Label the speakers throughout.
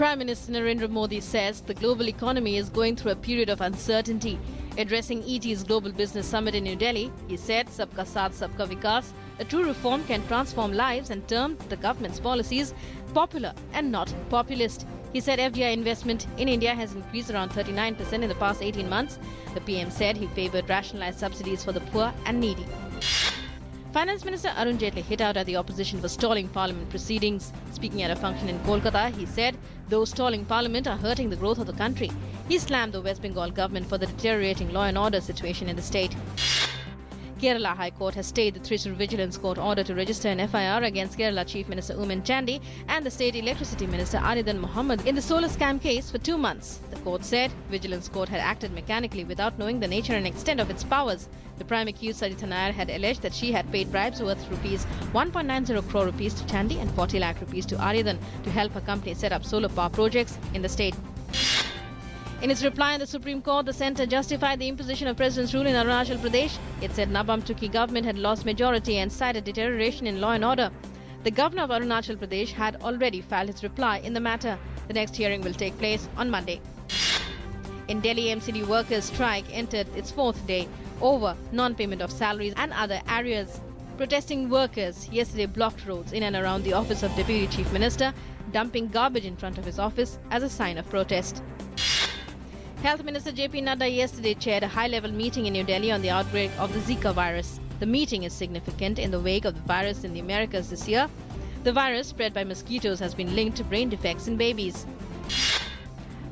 Speaker 1: Prime Minister Narendra Modi says the global economy is going through a period of uncertainty. Addressing ET's Global Business Summit in New Delhi, he said, "Sabka Saath, Sabka Vikas," a true reform can transform lives, and termed the government's policies popular and not populist. He said FDI investment in India has increased around 39% in the past 18 months. The PM said he favoured rationalised subsidies for the poor and needy. Finance Minister Arunachal hit out at the opposition for stalling parliament proceedings. Speaking at a function in Kolkata, he said those stalling parliament are hurting the growth of the country. He slammed the West Bengal government for the deteriorating law and order situation in the state. Kerala High Court has stayed the Thrissur Vigilance Court order to register an FIR against Kerala Chief Minister Oomen Chandy and the State Electricity Minister Aridan Mohammed in the solar scam case for 2 months. The court said Vigilance Court had acted mechanically without knowing the nature and extent of its powers. The prime accused Sarita Nair had alleged that she had paid bribes worth rupees 1.90 crore rupees to Chandy and 40 lakh rupees to Aridan to help her company set up solar power projects in the state. In its reply in the Supreme Court, the centre justified the imposition of President's rule in Arunachal Pradesh. It said Nabam Tukki government had lost majority and cited deterioration in law and order. The governor of Arunachal Pradesh had already filed his reply in the matter. The next hearing will take place on Monday. In Delhi, MCD workers' strike entered its 4th day over non-payment of salaries and other arrears. Protesting workers yesterday blocked roads in and around the office of Deputy Chief Minister, dumping garbage in front of his office as a sign of protest. Health Minister JP Nadda yesterday chaired a high-level meeting in New Delhi on the outbreak of the Zika virus. The meeting is significant in the wake of the virus in the Americas this year. The virus, spread by mosquitoes, has been linked to brain defects in babies.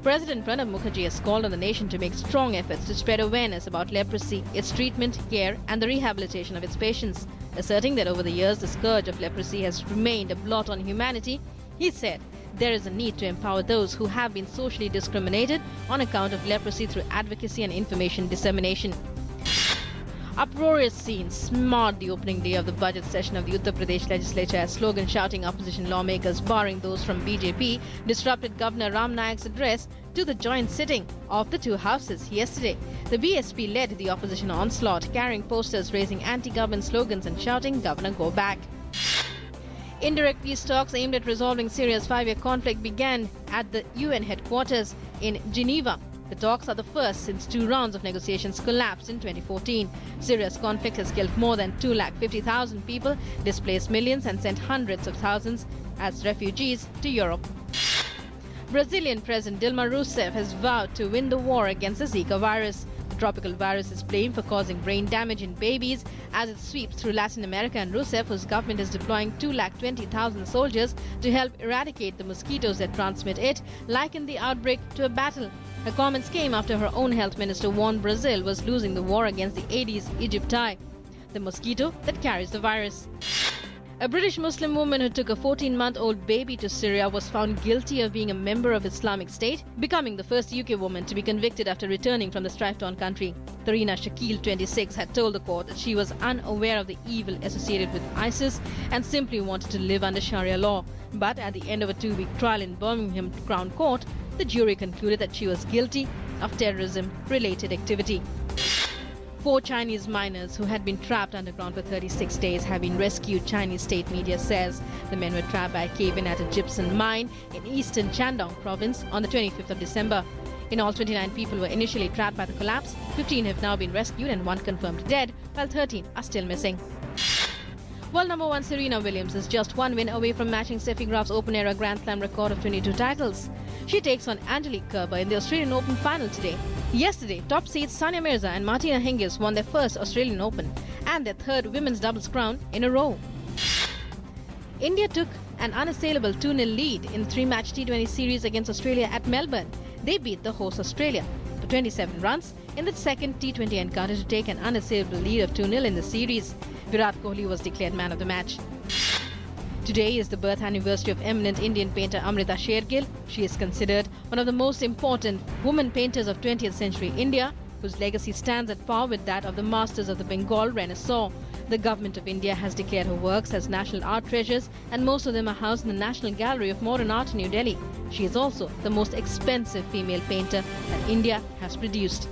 Speaker 1: President Pranab Mukherjee has called on the nation to make strong efforts to spread awareness about leprosy, its treatment, care and the rehabilitation of its patients. Asserting that over the years the scourge of leprosy has remained a blot on humanity, he said there is a need to empower those who have been socially discriminated on account of leprosy through advocacy and information dissemination. Uproarious scenes marred the opening day of the budget session of the Uttar Pradesh legislature as slogan-shouting opposition lawmakers, barring those from BJP, disrupted Governor Ram Nayak's address to the joint sitting of the two houses yesterday. The BSP led the opposition onslaught, carrying posters raising anti-government slogans and shouting, "Governor, go back." Indirect peace talks aimed at resolving Syria's 5-year conflict began at the UN headquarters in Geneva. The talks are the first since 2 rounds of negotiations collapsed in 2014. Syria's conflict has killed more than 250,000 people, displaced millions and sent hundreds of thousands as refugees to Europe. Brazilian President Dilma Rousseff has vowed to win the war against the Zika virus. The tropical virus is blamed for causing brain damage in babies as it sweeps through Latin America, and Rousseff, whose government is deploying 220,000 soldiers to help eradicate the mosquitoes that transmit it, likened the outbreak to a battle. Her comments came after her own health minister warned Brazil was losing the war against the Aedes aegypti, the mosquito that carries the virus. A British Muslim woman who took a 14-month-old baby to Syria was found guilty of being a member of Islamic State, becoming the first UK woman to be convicted after returning from the strife-torn country. Serena, 26, had told the court that she was unaware of the evil associated with ISIS and simply wanted to live under Sharia law. But at the end of a 2-week trial in Birmingham Crown Court, the jury concluded that she was guilty of terrorism-related activity. 4 Chinese miners who had been trapped underground for 36 days have been rescued, Chinese state media says. The men were trapped by a cave-in at a gypsum mine in eastern Shandong province on the 25th of December. In all, 29 people were initially trapped by the collapse. 15 have now been rescued and 1 confirmed dead, while 13 are still missing. World number 1 Serena Williams is just 1 win away from matching Steffi Graf's open-era Grand Slam record of 22 titles. She takes on Angelique Kerber in the Australian Open final today. Yesterday, top seeds Sania Mirza and Martina Hingis won their first Australian Open and their 3rd women's doubles crown in a row. India took an unassailable 2-0 lead in the 3-match T20 series against Australia at Melbourne. They beat the host Australia for 27 runs in the second T20 encounter to take an unassailable lead of 2-0 in the series. Virat Kohli was declared man of the match. Today is the birth anniversary of eminent Indian painter Amrita Shergill. She is considered one of the most important women painters of 20th century India, whose legacy stands at par with that of the masters of the Bengal Renaissance. The government of India has declared her works as national art treasures, and most of them are housed in the National Gallery of Modern Art in New Delhi. She is also the most expensive female painter that India has produced.